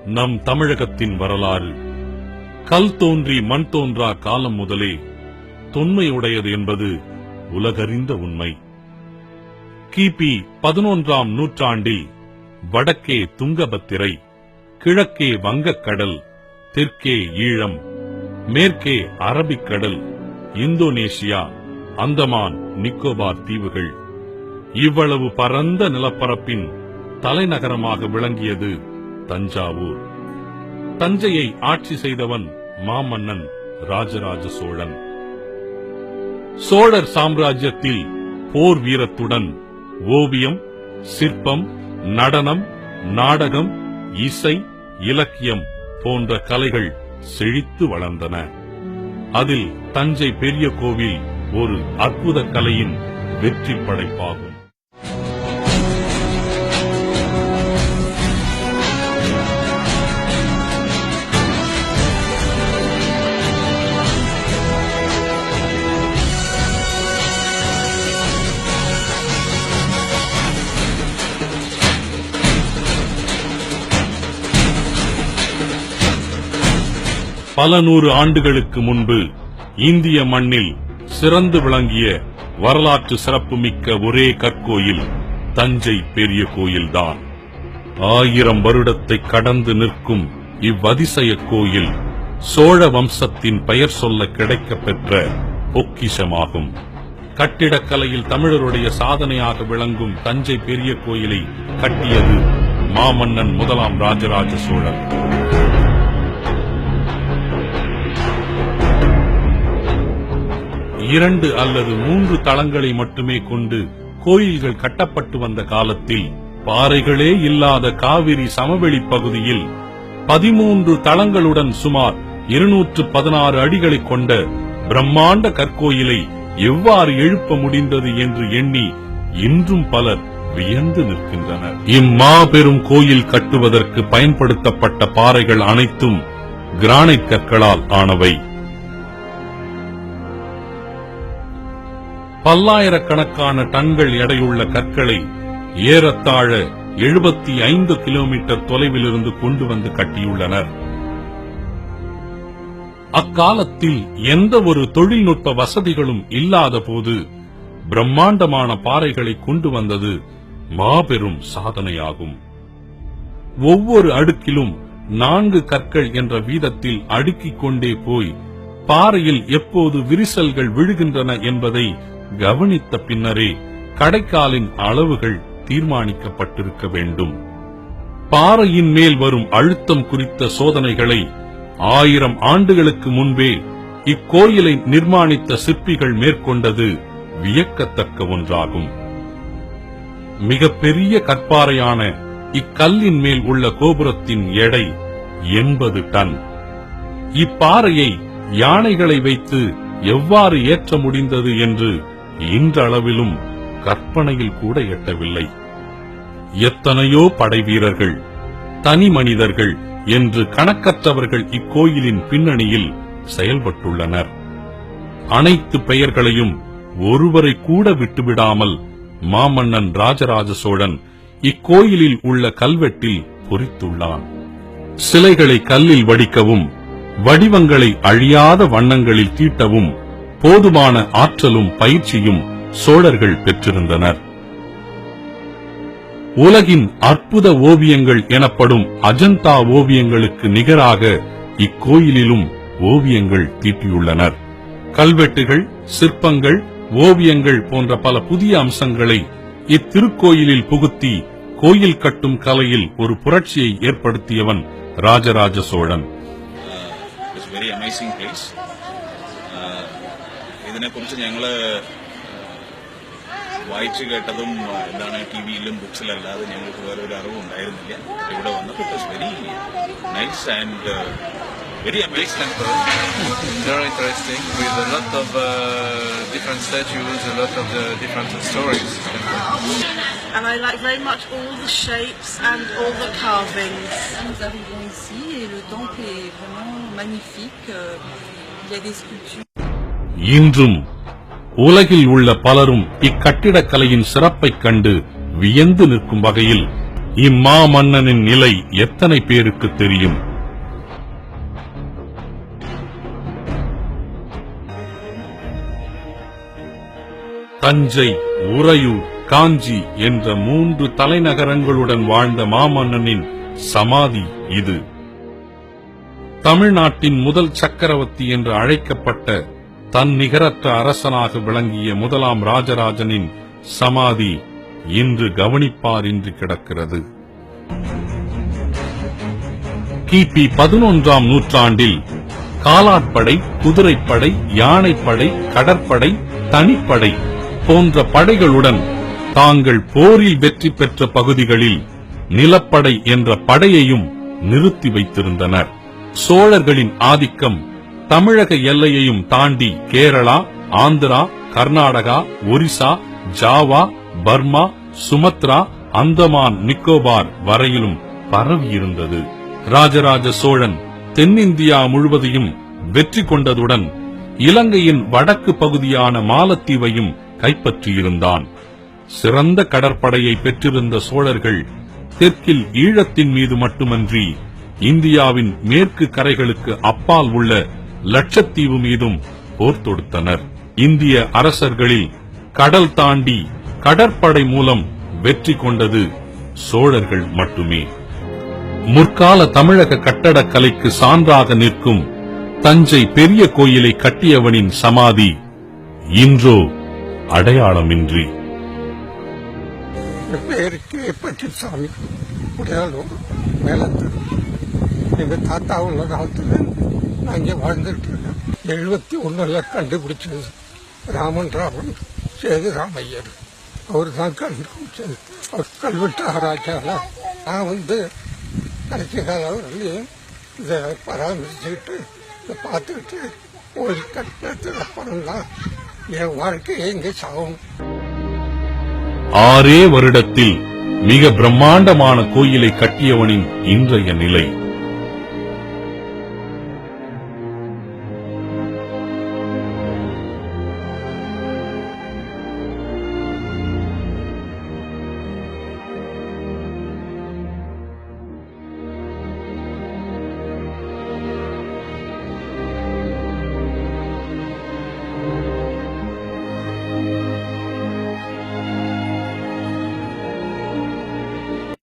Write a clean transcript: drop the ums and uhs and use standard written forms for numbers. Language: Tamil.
நம் தமிழகத்தின் வரலாறு கல் தோன்றி மண் தோன்றா காலம் முதலே தொன்மையுடையது என்பது உலகறிந்த உண்மை. கிபி 11ஆம் நூற்றாண்டில் வடக்கே துங்கபத்திரை, கிழக்கே வங்கக்கடல், தெற்கே ஈழம், மேற்கே அரபிக்கடல், இந்தோனேஷியா, அந்தமான் நிக்கோபார் தீவுகள், இவ்வளவு பரந்த நிலப்பரப்பின் தலைநகரமாக விளங்கியது தஞ்சாவூர். தஞ்சையை ஆட்சி செய்தவன் மாமன்னன் ராஜராஜ சோழன். சோழர் சாம்ராஜ்யத்தில் போர் வீரத்துடன் ஓவியம், சிற்பம், நடனம், நாடகம், இசை, இலக்கியம் போன்ற கலைகள் செழித்து வளர்ந்தன. அதில் தஞ்சை பெரிய கோவில் ஒரு அற்புத கலையின் வெற்றி படைப்பாகும். பல நூறு ஆண்டுகளுக்கு முன்பு இந்திய மண்ணில் சிறந்து விளங்கிய வரலாற்று சிறப்புமிக்க ஒரே கற்கோயில் தஞ்சை பெரிய கோயில்தான். 1000 வருடத்தை கடந்து நிற்கும் இவ்வதிசய கோயில் சோழ வம்சத்தின் பெயர் சொல்ல கிடைக்கப் பெற்ற பொக்கிஷமாகும். கட்டிடக்கலையில் தமிழருடைய சாதனையாக விளங்கும் தஞ்சை பெரிய கோயிலை கட்டியது மாமன்னன் முதலாம் ராஜராஜ சோழன். 2 அல்லது 3 தளங்களை மட்டுமே கொண்டு கோயில்கள் கட்டப்பட்டு வந்த காலத்தில் பாறைகளே இல்லாத காவிரி சமவெளி பகுதியில் 13 தளங்களுடன் சுமார் 216 அடிகளை கொண்ட பிரம்மாண்ட கற்கோயிலை எவ்வாறு எழுப்ப முடிந்தது என்று எண்ணி இன்றும் பலர் வியந்து நிற்கின்றனர். இம்மாபெரும் கோயில் கட்டுவதற்கு பயன்படுத்தப்பட்ட பாறைகள் அனைத்தும் கிரானைட் கற்களால் ஆனவை. பல்லாயிரக்கணக்கான டன்கள் எடையுள்ள கற்களை ஏறத்தாழ 75 கிலோமீட்டர் தொலைவிலிருந்து கொண்டு வந்து கட்டியுள்ளனர். அக்காலத்தில் எந்த ஒரு தொழில்நுட்ப வசதிகளும் இல்லாத போது பிரம்மாண்டமான பாறைகளை கொண்டு வந்தது மாபெரும் சாதனையாகும். ஒவ்வொரு அடுக்கிலும் 4 கற்கள் என்ற வீதத்தில் அடுக்கிக் கொண்டே போய் பாறையில் எப்போது விரிசல்கள் விழுகின்றன என்பதை கவனித்த பின்னரே கடைக்காலின் அளவுகள் தீர்மானிக்கப்பட்டிருக்க வேண்டும். பாறையின் மேல் வரும் அழுத்தம் குறித்த சோதனைகளை 1000 ஆண்டுகளுக்கு முன்பே இக்கோயிலை நிர்மாணித்த சிற்பிகள் மேற்கொண்டது வியக்கத்தக்க ஒன்றாகும். மிகப்பெரிய கற்பாறையான இக்கல்லின் மேல் உள்ள கோபுரத்தின் எடை 80 டன். இப்பாறையை யானைகளை வைத்து எவ்வாறு ஏற்ற முடிந்தது என்று இன்றளவிலும் கற்பனையில் கூட எட்டவில்லை. எத்தனையோ படை வீரர்கள், தனி மனிதர்கள் என்று கணக்கற்றவர்கள் இக்கோயிலின் பின்னணியில் செயல்பட்டுள்ளனர். அனைத்து பெயர்களையும் ஒருவரை கூட விட்டுவிடாமல் மாமன்னன் ராஜராஜ சோழன் இக்கோயிலில் உள்ள கல்வெட்டில் பொறித்துள்ளான். சிலைகளை கல்லில் வடிக்கவும் வடிவங்களை அழியாத வண்ணங்களில் தீட்டவும் போதுமான ஆற்றலும் பயிற்சியும் சோழர்கள் பெற்றிருந்தனர். உலகின் அற்புத ஓவியங்கள் எனப்படும் அஜந்தா ஓவியங்களுக்கு நிகராக இக்கோயிலிலும் ஓவியங்கள் தீட்டியுள்ளனர். கல்வெட்டுகள், சிற்பங்கள், ஓவியங்கள் போன்ற பல புதிய அம்சங்களை இத்திருக்கோயிலில் புகுத்தி கோயில் கட்டும் கலையில் ஒரு புரட்சியை ஏற்படுத்தியவன் ராஜராஜ சோழன். ഇതിനെക്കുറിച്ച് ഞങ്ങള് വായിച്ചു കേട്ടതും എന്താണ് ടിവിയിലും ബുക്സിലല്ലാതെ ഞങ്ങൾക്ക് വേറെ ഒരു അറിവും ഉണ്ടായിരുന്നില്ല. ഇവിടെ വന്നപ്പോൾ it was very nice and very amazing. Very interesting with a lot of different statues, a lot of different stories. And I like very much all the shapes and all the carvings. Nous arrivons ici et le temple est vraiment magnifique. Il y a des sculptures. இன்றும் உலகில் உள்ள பலரும் இக்கட்டிடக்கலையின் சிறப்பைக் கண்டு வியந்து நிற்கும் வகையில் இம்மா மன்னனின் நிலை எத்தனை பேருக்கு தெரியும்? தஞ்சை, உறையூர், காஞ்சி என்ற 3 தலைநகரங்களுடன் வாழ்ந்த மாமன்னனின் சமாதி இது. தமிழ்நாட்டின் முதல் சக்கரவர்த்தி என்று அழைக்கப்பட்ட தன்னிகரற்ற அரசனாக விளங்கிய முதலாம் ராஜராஜனின் சமாதி இன்று கவனிப்பாரின்றி கிடக்கிறது. கிபி 11ஆம் நூற்றாண்டில் காலாட்படை, குதிரைப்படை, யானைப்படை, கடற்படை, தனிப்படை போன்ற படைகளுடன் தாங்கள் போரில் வெற்றி பெற்ற பகுதிகளில் நிலப்படை என்ற படையையும் நிறுத்தி வைத்திருந்தனர். சோழர்களின் ஆதிக்கம் தமிழக எல்லையையும் தாண்டி Kerala, Andhra, Karnataka, Orissa, Java, Burma, Sumatra, Andaman, Nicobar வரையிலும் பரவியிருந்தது. ராஜராஜ சோழன் தென்னிந்தியா முழுவதையும் வெற்றி கொண்டதுடன் இலங்கையின் வடக்கு பகுதியான மாலத்தீவையும் கைப்பற்றியிருந்தான். சிறந்த கடற்படையை பெற்றிருந்த சோழர்கள் தெற்கில் ஈழத்தின் மீது மட்டுமன்றி இந்தியாவின் மேற்கு கரைகளுக்கு அப்பால் உள்ள லட்சத்தீவு மீதும் போர் தொடுத்தனர். இந்திய அரசர்களில் கடல் தாண்டி கடற்படை மூலம் வெற்றி கொண்டது சோழர்கள் மட்டுமே. முற்கால தமிழக கட்டடக்கலைக்கு சான்றாக நிற்கும் தஞ்சை பெரிய கோயிலை கட்டியவனின் சமாதி இன்றோ அடையாளமின்றி. பேரு பட்டிசாமி, உடையாளூர், மேலத்தூர். எங்க தாத்தா உள்ள காலத்துல நான் இங்க வாழ்ந்துட்டு இருக்கேன். 71 கண்டுபிடிச்சது ராமன் சேதுராமையர். அவர் தான் கண்டுபிடிச்சது. அவர் கல்வெட்டு ஆராய்ச்சியால நான் கடைசி காலம் வரலையும் இதை பராமரிச்சுக்கிட்டு இதை பார்த்துக்கிட்டு கோயில் கட்டினதுக்கு அப்புறம் தான் என் வாழ்க்கையை இங்கே சாகும். 6 வருடத்தில் மிக பிரம்மாண்டமான கோயிலை கட்டியவனின் இன்றைய நிலை